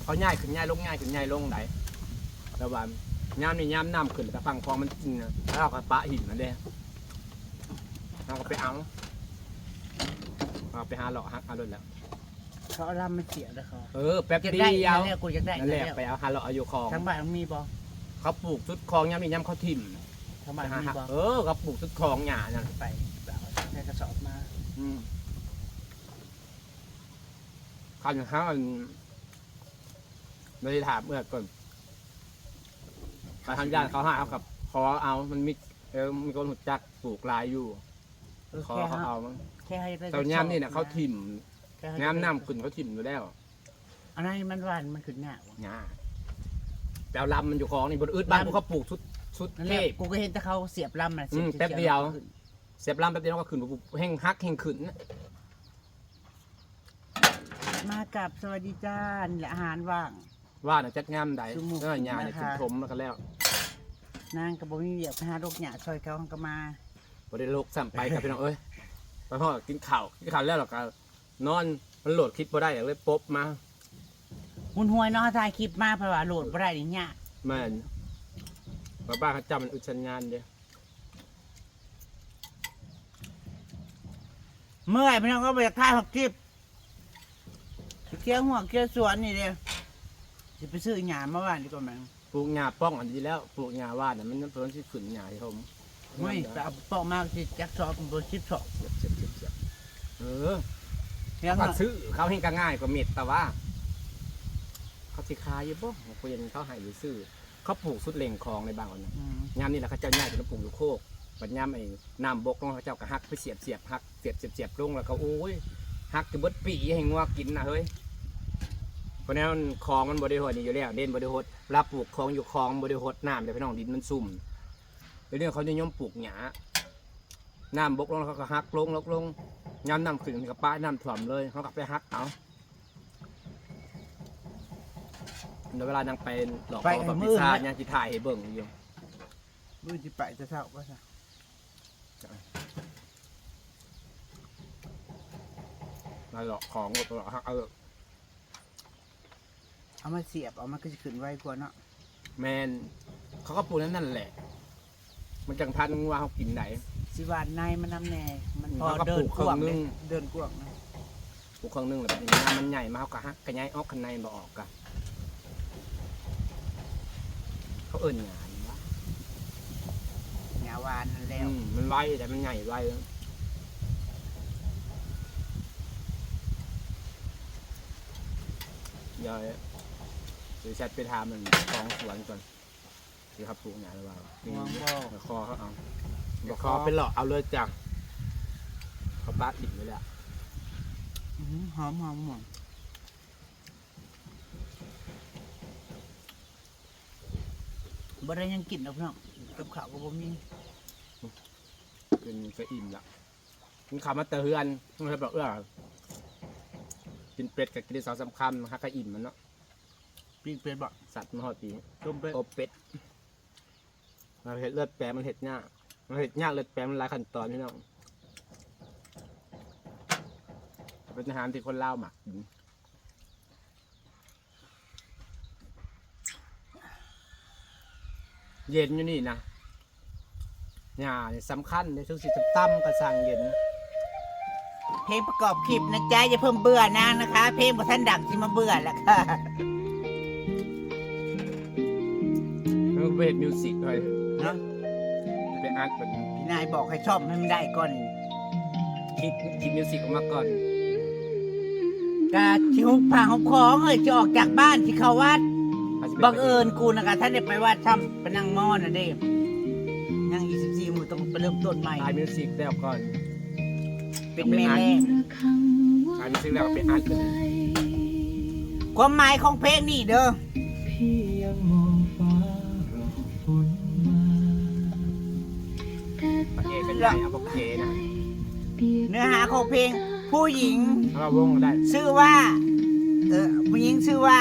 เขาง่ายขึ้นง่ายลงง่ายขึ้นง่ายลงไหนแต่ว่าย่ำนี่ย่ำน้ำขึ้นแต่ฟังคลองมันถ้าเรากระปะหินนั่นเด้เราก็ไปเอาไปหาหล่อฮักเอาเลยแล้ว เขาเอาลำมันเสียแล้วเขา แป๊บ จะ เดี ได้ ยว เนี่ยกูจะได้ นั่นแหละไปเอาหาหล่ออยู่คลอง ทั้งบ้านมีบ่ เขาปลูกชุดคลองย่ำนี่ย่ำเขาทิ่ม ทั้งบ้านมีบ่ เขาปลูกชุดคลองหญ้านั่น ไปแบบในกระสอบมา ข้าวข้าวไม่ได้ถามเมื่อก่อนการทำยานเขาหากับขอเอามันมีคนหุ่นจักปลูกลายอยู่ขอเขาเอาแค่ให้ได้ แต่ย่ำนี่นะเขาทิ่มย่ำน้ำขึ้นเขาทิ่มอยู่แล้ว อันนั้นมันหวานมันขึ้นหน้าหญ้าแต่ลำมันอยู่คลองนี่บนอึดบ้านเขาปลูกชุดเทพ กูก็เห็นแต่เขาเสียบลำนะแป๊บเดียวเสียบลำแป๊บเดียวก็ขึ้นแห้งฮักแห้งขึ้นมากับสวัสดีจ้าและอาหารว่างว่าน่ะจักงามใดแล้วหญ้าเนี่ยขึ้นถมแล้วก็แล้วนางกับบ่มีเดียวไปหาโรคหญ้าซอยเขาก็มาบ่ได้โลกซ้ำไปกับพี่น้องไปพ่อกินข้าวแล้วเราก็นอนมันโหลดคลิปบ่ได้เลยป๊บมาหุ่นหวยเนาะถ่ายคลิปมาเพราะว่าโหลดบ่ได้นี่ยากแม่นบ้าเขาจำมันอึดชันงานเด้เมื่อยพี่น้องก็ไปถ่ายคลิปเกี่ยวหัวเกี่ยวสวนนี่เด้จะไปซื้อหญ้ามาว่านดีกว่ามั้งปลูกหญ้าป้องอันนี้แล้วปลูกหญ้าว่านน่ะมันเป็นที่ขึ้นหญ้าที่ผมไม่แต่เอาปอกมากสิจักซอกบ่ชิดซอกเยังซื้อเขาให้ก็ง่ายกว่าเม็ดแต่ว่าเขาสิขายอยู่บ่เขายังเขาให้อยู่ซื้อเขาปลูกสุดเล่งคลองในบางคนนะยามนี่แหละเขาเจ้าง่ายจะปลูกอยู่โคกปัญญามไอ้น้ำบกลงเขาเจ้าก็หักไปเสียบหักเสียบลงแล้วก็โอ้ยหักจะเบิดปีให้งัวกินนะเฮ้ยเพราะนั้นคลองมันบริโภคนี่อยู่แล้วเด่นบริโภครับปลูกคลองอยู่คลองบริโภคน้ำเดี๋ยวพี่น้องดินมันซุ่มเดี๋ยวนี้เขาจะย่อมปลูกหญ้าน้ำบกลงเขาก็หักลงย้ำน้ำขึ้นกับป้าน้ำถ่วมเลยเขาก็ไปหักเอาเวลานางไปหลอกเขาแบบพิซซ่าเนี่ยที่ถ่ายให้เบิ่งอยู่มือที่ไปจะเท่าก็ใช่มาหลอกของหลอกหักเอามาเสียบเอามาก็จะขึ้นไวกว่าเนาะแมนเขาก็ปลูกนั่นแหละมันจังพันว่าเขากินไหนสิวานในมันน้ำแน่มันพอเดินกว้างเดินกว้างนะปลูกครึ่งนึงแบบนี้มันใหญ่มาเขาก็หักกระไงออกข้างในบ่ออกกันเขาเอิ่นหยาดวะหยาวานนั่นแล้วมันไวแต่มันใหญ่ไวเดี๋ยวแชทไปทำมันคลองสวนก่อนที่ครับปลูกหยาดหรือเปล่าคอเขาเอาคอเป็นหลอกเอาเลยจังเขาบ้าติดเลยแหละหอมหมดบ่ได้ยังกินแล้วเนาะกับข้าวก็บ่มีเป็นกระอิ่มละกินข้าวมาเตะเฮือนต้องให้บอกกินเป็ดกับกินสาวสำคัญฮักกระอิ่มมันเนาะปิ้งเป็ดบ่สัตว์มันหอดปีต้มเป็ดอบเป็ดมันเห็ดเลือดแปรมันเห็ดยากเลือดแปรมันหลายขั้นตอนพี่น้องเป็นอาหารที่คนเล่าหมักเย็นอยู่นี่นะหญ้าเนี่ยสำคัญในทุกสิ่งตั้มกระสังเย็นเพลงประกอบคลิปนะจ๊ะอย่าเพิ่มเบื่อนางนะคะเพลงบ่ทันดังสิมาเบื่อแล้วค่ะแล้วเวทมิวสิกเลยเนาะไปอาร์ตเป็นพี่นายบอกให้ชอบให้มันได้ก่อนคิดมิวสิกออกมาก่อนกะที่หุบผ้าหุบของจะออกจากบ้านที่เขาวัดบังเอิญกูนะคะท่านได้ไปวัดทำไปนั่งมอนะเด้ยัง24 มื้อต้องไปเริ่มต้นใหม่ถ่ายมิวสิกแล้วก่อนเป็นแม่แม่ถ่ายมิวสิกแล้วเป็นอาร์ตความหมายของเพลงนี่เด้อประเทศเป็นไรเอาโอเคนะเนื้อหาของเพลงผู้หญิงชื่อว่าผู้หญิงชื่อว่า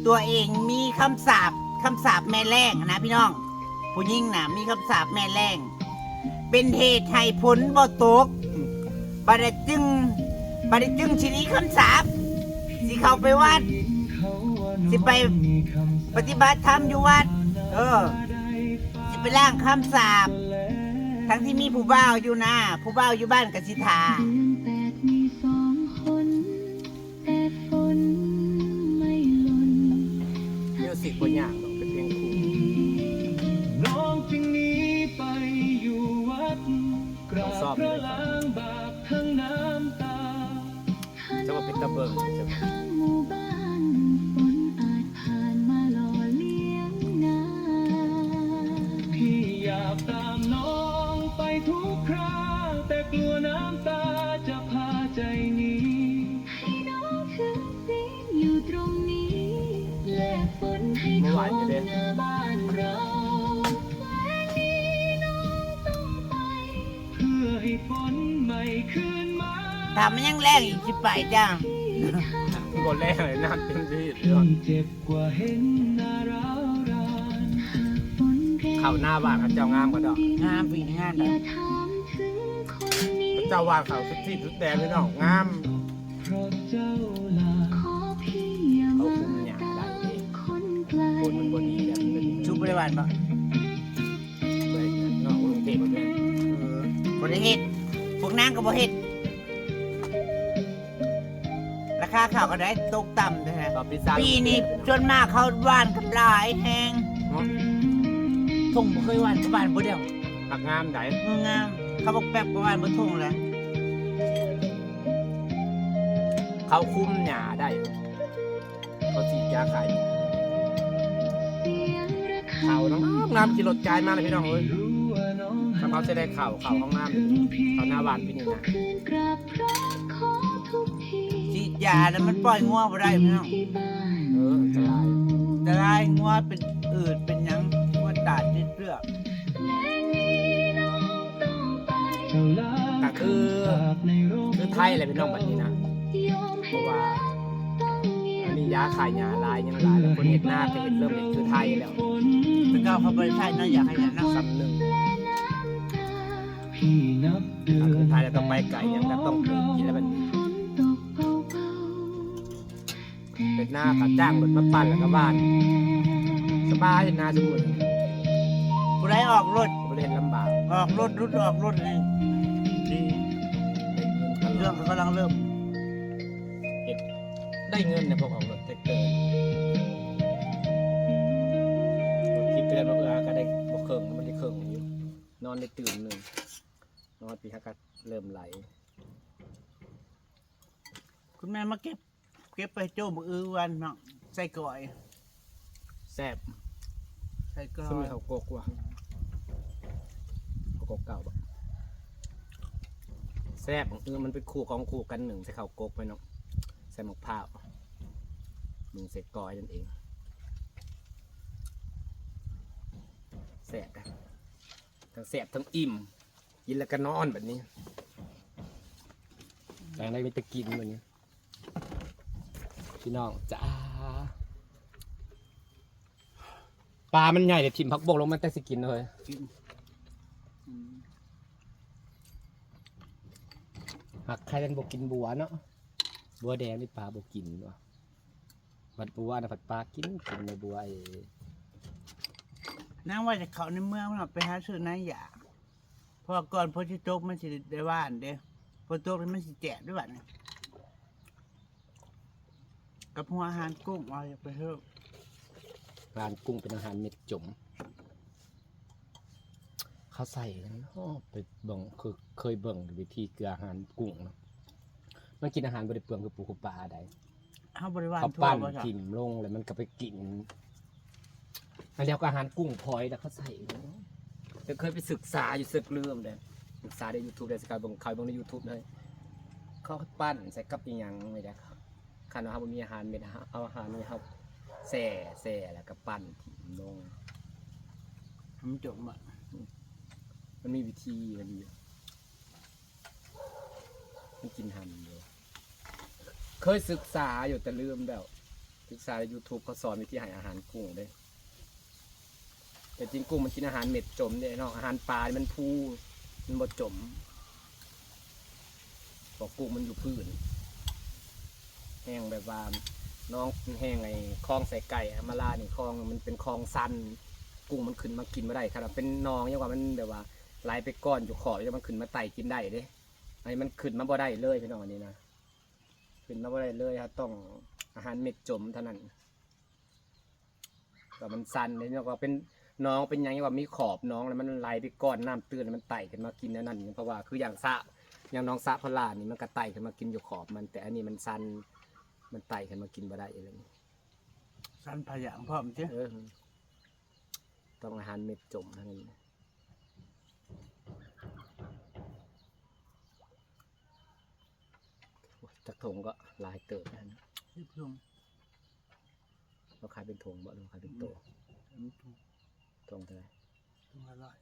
ตัวเองมีคำสาปแม่แรงนะพี่น้องผู้หญิงน่ะมีคำสาปแม่แรงเป็นเหตุให้ผลบ่ตกบัดจึงชีนี้คำสาปสิเข้าไปวัด สิไปปฏิบัติธรรมอยู่วัดสิไปล้างคำสาปทั้งที่มีผู้บ่าวอยู่นะผู้บ่าวอยู่บ้านกับสิทา มิวสิกบนอย่างต้องเป็นเพลงคู่ น้องจึงหนีไปอยู่วัดกราบพระล้างบาปทั้งน้ำตา จะว่าเป็นตะเบิงจะ พี่อยากตามน้องไปทุกคราแต่กลัวน้ำตาจะพาใจหนีให้น้องถึงสิอยู่ตรงนี้แลกฝนให้คนหน้าบ้านเราและนี้น้องต้องไปเพื่อให้ฝนไม่คืนมา ถามมันยังแรงอีกสิไปจ้า บนแรกเลยน้ำเต็มที่เรื่อง เจ็บกว่าเห็นหน้าร้าวราน เข่าหน้าบ้านเขาเจ้างามกว่าดอก งามปีงานเลย เขาเจ้าว่าเขาสุดที่สุดแดงพี่น้องงาม เพราะเจ้าลา เขาคุมหยาได้เองคนมันบนนี้แบบมันเป็น ชุบบริวารปะ เลยนอกกรุงเทพหมดเลย บริเฮ็ดพวกนางก็บ่เฮ็ดราคาข้าวก็ได้ตกต่ำเลยฮะ ต่อพิซซ่า ปีนี้จนมากเขาหวานกับหลายแหงทงบ่เคยหวานกับหวานบ่เดียว ผักงามไหน งามเขาบอกแป๊บกับหวานบ่ทงเลย เขาคุมหยาได้เขาฉีดยาขายเขาน้ำน้ำกินรถกายมากเลยพี่น้องเอ้ย รู้ว่าน้อง ถ้าเขาจะได้เข่าห้องน้ำเขาหน้าบ้านพี่นี่นะ ฉีดยาแล้วมันปล่อยงัวบ่ได้พี่น้อง จะลาย แต่ลายงัวเป็นอืดเป็นหยังงัวตาดติดเลือด เจ้าลา ก็คือ จากในโรง ไทยอะไรพี่น้องแบบนี้นะเพราะว่าอันนี้ยาขายหยาลายยังลายแล้วคนเห็ดหน้าก็เห็ดเริ่มเห็ดคือไทยแล้ว แต่ก็เขาบ่ได้ใช้เนาะอยากให้นั่นเนาะ ซ้ำหนึ่ง พี่นับเดือ ถ้าน คือไทยแล้วต้องไปไก่ยังก็ต้องไปกินแล้วมันเป็นหน้าก็จ้างรถมาปั่นแล้วก็บ้านสบายหน้าสมุน ผู้ใดออกรถ ไม่ได้เห็นลำบาก ออกรถรุดออกรถนี่ดีเรื่องก็กำลังเริ่ม ได้เงินเนี่ยพวกของรถแท็กเตอร์คิดเตือนว่าก็ได้บกเคิงมันได้เคิงอยู่นอนได้ตื่นหนึ่งนอนปีฮักก็เริ่มไหล คุณแม่มาเก็บไปโจ้มืออื้อวันเนาะใส่ก่อย แซ่บ ใส่ก่อ ซึ่งมี ย เขาโกกว่ะเขาโกกเก่าปะแซ่บมันเป็นคู่ของคู่กันหนึ่งใส่ข้าวโกกไปเนาะใส่หมกพร้าวหนึ่งใส่กอยนั่นเองแซ่บกันทั้งแซ่บทั้งอิ่มกินแล้วก็นอนแบบนี้แต่อะไรไม่จะกินแบบนี้พี่น้องจ้าปลามันใหญ่แต่ถิ่มพักบกลงมันแต่สิกินเลยหักใครกันบกกินบัวเนาะบัวแดงนี่ปลาบกกินวะผัดบัวนะผัดปลากินในบัวไอ้ นั่งว่าจะเขาในเมืองเนาะไปหาซื้อน้ำยาเพราะก่อนพอที่โต๊ะมันสิได้ว่านเด้พอโต๊ะมันสิแจกด้วยบัดนี้กับหัวอาหารกุ้งเอาอย่าไปเถอะ ร้านกุ้งเป็นอาหารเม็ดจมเขาใส่กันเนาะไปเบิ่งคือเคยเบิ่งวิธีเกลืออาหารกุ้งเนาะมันกินอาหารบริเปลืองกับปูกับปลาใด เขาบริวาร เขา ทั่ว ปั้น บ่จ้ะ ถิ่มลงแล้วมันก็ไปกินอันเดียวกับอาหารกุ้งพลอยแล้วเขาใส่เนาะแต่เคยไปศึกษาอยู่ศึกเรื่องเลยศึกษาใน YouTube เลยสกายเบิ่งเขาเบิ่งใน YouTube เลยเขาปั้นใส่กับอีหยังไม่ได้ครับคันว่าบ่มีอาหารเม็ดเอาอาหารนี่ครับแส่แล้วก็ปั้นถิ่มลง ทำจบหมด มันมีวิธีมันดีมันกินหันอยู่เคยศึกษาอยู่แต่ลืมแล้วศึกษาใน YouTube เขาสอนวิธีให้อาหารกุ้งเลยแต่จริงกุ้งมันกินอาหารเม็ดจมเนี่ยเนาะอาหารปลามันพูมันบ่จมบอกกุ้งมันอยู่พื้นแห้งแบบว่า น้องแห้งไอ้คลองใส่ไก่อะมาลานี่คลองมันเป็นคลองซันกุ้งมันขึ้นมากินไม่ได้ครับเป็นหนองยังว่ามันแบบว่าไหลไปก้อนอยู่ขอบยังมันขึ้นมาไต่กินได้เด้อันนี้มันขึ้นมาบ่ได้เลยพี่น้องอันนี้นะขึ้นมาบ่ได้เลยครับต้องอาหารเม็ดจมเท่านั้นแต่มันซันเลยเนี่ยว่าเป็นน้องเป็นยังว่ามีขอบน้องแล้วมันไหลไปก้อนน้ำตื้นแล้วมันไต่ขึ้นมากินนั่นเพราะว่าคืออย่างสะอย่างน้องสะพลานี่มันก็ไต่ขึ้นมากินอยู่ขอบมันแต่อันนี้มันซันมันไต่ขึ้นมากินบ่ได้อะไรนี่ สันพยางพร้อมเจ้ ต้องอาหารเม็ดจมทั้งนั้นจากถงก็หลายเติบนะ ที่พุ่ม เราขายเป็นถงบ่เราขายเป็นโตถงเท่าไหร่ ทุ่งละร้อย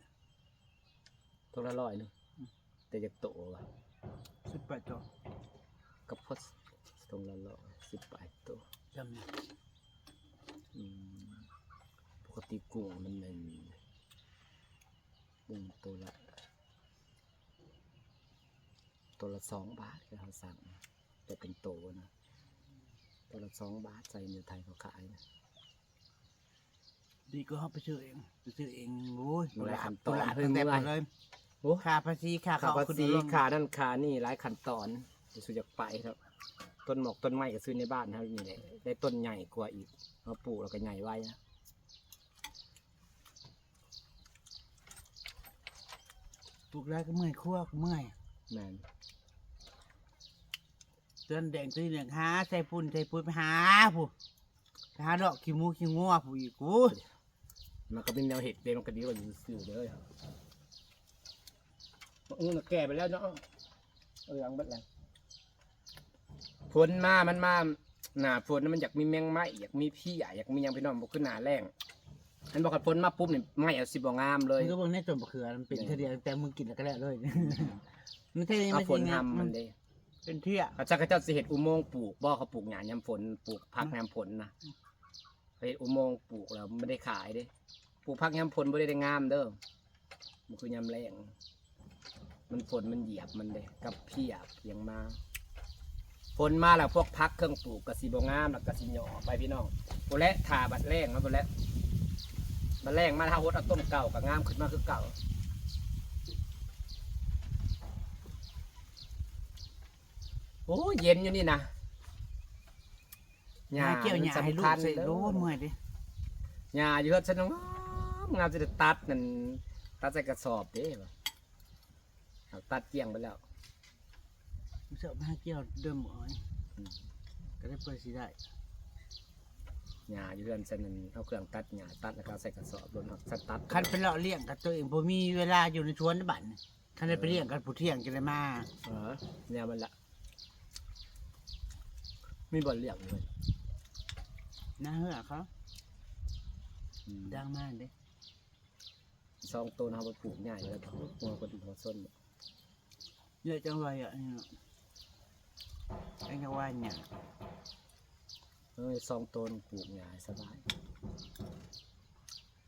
ถงละ100นึงแต่จะโตว่ะ 18 ตัว กับพดถงละ118โต จำเนี่ย ปกติกุ้งมันเป็นกุ้งตัวละ2 บาทที่เขาสั่งแต่เป็นโตนะตัวละ2 บาทใจเนื้อไทยเขาขายนะ ดีก็เขาไปซื้อเองโอ้ย หลายขั้นต ตุ อน ลา เพิ่ ตั้ ม งแต่ เมื่ หม อย ดเลย โอ้ ค่าภาษีค่า ค่า เขา ภา ขึ้น ษี ลง ค่านั่นค่านี่หลายขั้นตอนสุดจากไปครับต้นหมอกต้นไม้ก็ซื้อในบ้านครับนี่แหละได้ต้นใหญ่กว่าอีกมาปลูกแล้วก็ใหญ่ไว้นะ ปลูกได้ก็เมื่อยคั่วก็เมื่อย แมน เตือนแดงตีเหลืองหาใส่ปุ่นไปหาผู้ไปหาดอกขี้มูขี้งัวผู้อีกกู มันก็เป็นแนวเห็ดเดมันก็ดีกว่าอยู่ซื้อเลยครับมันแก่ไปแล้วเนาะยังเบิดแล้วฝนมามันมาหนาฝนมันอยากมีแมงไม้อยากมีพี่อยากมีหยังพี่น้องบอกขึ้นหนาแรงมันบอกว่าฝนมาปุ๊บเนี่ยไม้เอาสิบ่งามเลย มึงก็เบิ่งในต้นมะเขือมันเป็นเดียวแต่มึงกินแล้วก็แล้วเลยมันเท่นี้ เอา มัน ฝ จริ น งนะ ทำมันเลย เป็นเที่ย เขาจะสิเห็ดอุโมงค์ปลูกบ่เขาปลูกหญ้ายามฝนปลูกพักยามฝนนะไปเห็ดอุโมงค์ปลูกแล้วไม่ได้ขายเด้ปลูกพักยามฝนไม่ได้งามเด้อมันคือยามแรงมันฝนมันเหยียบมันเลยกับเพียบยังมาฝนมาแล้วพวกพักเครื่องปลูกกระสีบงามแล้วกระสีหย่อไปพี่น้องโบและถาบัดแรงมาโบและบัดแรงมาถ้าหดเอาต้นเก่ากับงามขึ้นมาคือเก่าโอ้เย็นอยู่นี่นะ หญ้าเกี่ยวหญ้าให้ลูกใส่โอ้เมื่อยดิ หญ้าอยู่เฮือนฉันงามจะได้ตัดนั่นตัดใส่กระสอบเด้บ่เอาตัดเกี่ยงไปแล้ว เสื้อผ้าเกี่ยวเดิมหมอยก็ได้เปิดสิได้ หญ้าอยู่เฮือนฉันนั่นเอาเครื่องตัดหญ้าตัดแล้วก็เอาใส่กระสอบรวมทั้งสัตว์ตัด คันเป็นเลาะเลี้ยงกับตัวเองผมมีเวลาอยู่ในชวนบัตรคันได้ไปเลี้ยงกันผู้เที่ยงจะได้มา แนวมันละมีบ่อนเลี้ยงเลย น่าเหือเขาดังมากเด้ 2 ตัวเอาไปปลูกง่ายแล้วหัวคนหัวส้น เยอะจังเลยอ่ะไอ้กว่าเนี่ย 2 ตัวปลูกง่ายสบาย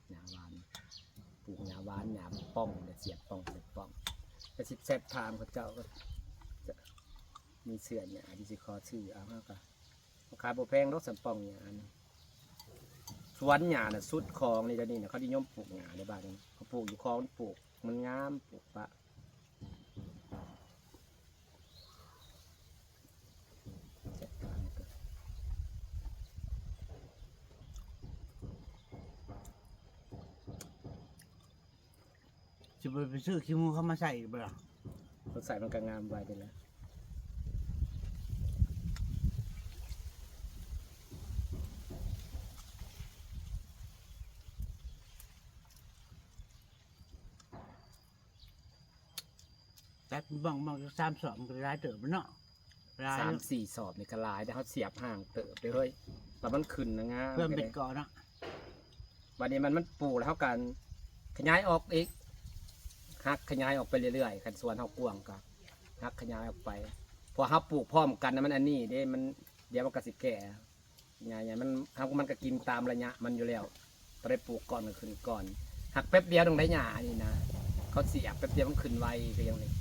หญ้าหวานปลูกหญ้าหวานหญ้าป้องเสียบป้องกระสิแซ่บทามเขาเจ้าก็จะมีเสื่อหญ้าที่สิขอชื่อเอาเฮาก็ขายบ่แพงดอกสัมป้องหญ้านี่สวนหญ้าน่ะสุดคลองนี่เดี๋ยวนี้น่ะเขานิยมปลูกหญ้าในบ้านนี้เขาปลูกอยู่คลองปลูกมันงามปลูกปะจัดการก็ จะไปซื้อขี้มูเข้ามาใส่บ่ล่ะ เขาใส่มันก็งามไว้ไปแล้ว แต่บาง3 สอบมันก็ร้ายเติบมันเนาะร้าย 3-4 สอบในกระลายแต่เขาเสียบห่างเติบไปเฮ้ยแต่มันขึ้นนะงาม เพื่อนเป็นก่อนเนาะ วันนี้มันปลูกแล้วเขากันขยายออกอีกหักขยายออกไปเรื่อยๆคันส่วนเขากว้างก็หักขยายออกไปพอเขาปลูกพร้อมกันนะมันอันนี้เด้มันเดี๋ยวมันก็สิแก่ใหญ่ๆมันก็กินตามระยะมันอยู่แล้วไปได้ปลูกก่อนก็ขึ้นก่อนหักแป๊บเดียวตรงได้หญ้านี่นะเขาเสียบแป๊บเดียวมันขึ้นไวก็ยังนี้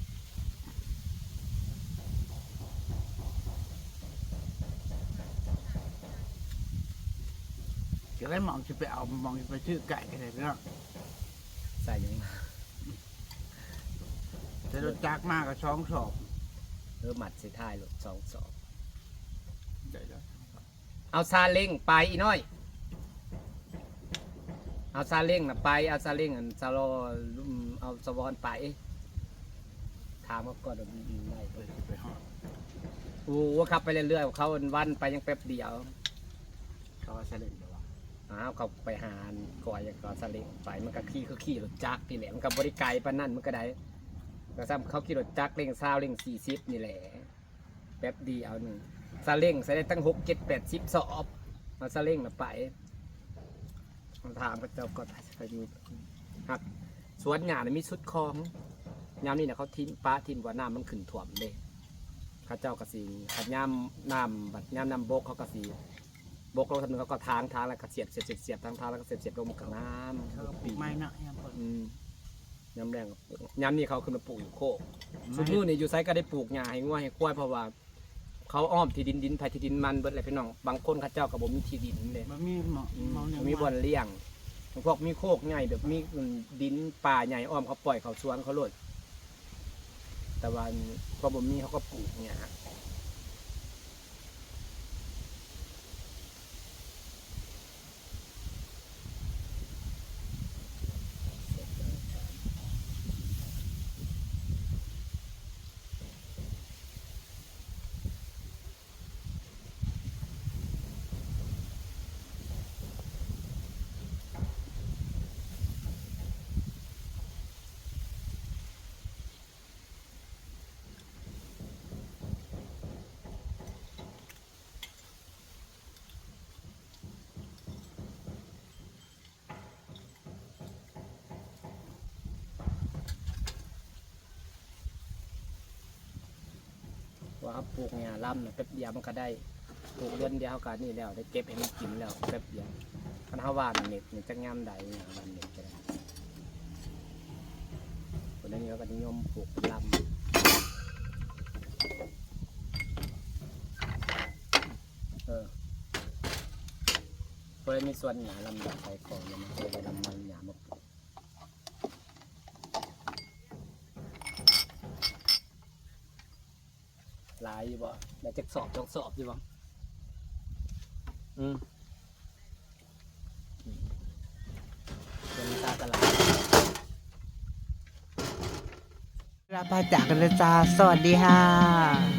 จะได้มองจะไปเอามองจะไปชื่อไก่กันเลยพี่น้อง ใส่ยังมา จะรถจักรมากกับช่องสอบ หมัดสิท้ายรถ2 เดี๋ยว เอาซาเล้งไปอีน้อยเอาซาเล้งน่ะไปเอาซาเล้งอันซาโลเอาสวอนไปถามเขาก่อนว่าได้ ไปห้อง โอ้ว่าขับไปเรื่อยๆเขาวันไปยังแป๊บเดียว เขาว่าเสด็จหรือว่า เขาไปหาก่อยอย่างก่อซาเล้งไปมันก็ขี่รถจักรนี่แหละมันก็บริไกลปานนั่นมันก็ได้แต่ซ้ำเขาขี่รถจักรเร่ง20เร่ง40นี่แหละแป๊บเดียวหนึ่งซาเล้งใส่ได้ตั้ง6 7 8 10สอบเอาซาเล้งน่ะไปถามพระเจ้าก็ไปอยู่ครับสวนหญ้าน่ะมีสุดคลองยามนี้น่ะเขาทิ้งป้าทิ้งว่าน้ำมันขึ้นท่วมเลยข้าเจ้ากระสีขัดย่ำน้ำบัดย่ำน้ำบกเขากระสีบกลงทางนึงเขาก็ทางแล้วก็เสียบทางแล้วก็เสียบลงกับน้ำ เขาปีไม้เนาะยังคน ย้ำแรงย้ำนี่เขาขึ้นมาปลูกอยู่โคกสุดมือนี่อยู่ไซก็ได้ปลูกหญ้าให้งัวให้ควายเพราะว่าเขาอ้อมที่ดินไผ่ที่ดินมันเบิดอะไรพี่น้องบางคนข้าเจ้ากับผมมีที่ดินเลย มันมีหมอหนึ่ง มีบ่อนเลี้ยงพวกมีโคกใหญ่แบบมีดินป่าใหญ่อ้อมเขาปล่อยเขาสวนเขาโลดแต่ว่าพอบ่มีเขาก็ปลูกหญ้าว่าเขาปลูกหญ้าล่ำน่ะแป๊บเดียวมันก็ได้ปลูกเดือนเดียวเขาก็นี่แล้วได้เก็บให้มันกินแล้วแป๊บเดียวคันเขาว่าเน็ตจะงามใดหญ้าวันเน็ตก็ได้คนนี้เขาก็นิยมปลูกล่ำคนนี้มีส่วนหญ้าลำใส่ของเนี่ยมันจะลำมันหญ้ามาปลูกหลายอยู่บ่ได้จักสอบอยู่บ่เป็นตาตลาด ลาไปจากกันเลยจ้าสวัสดีค่ะ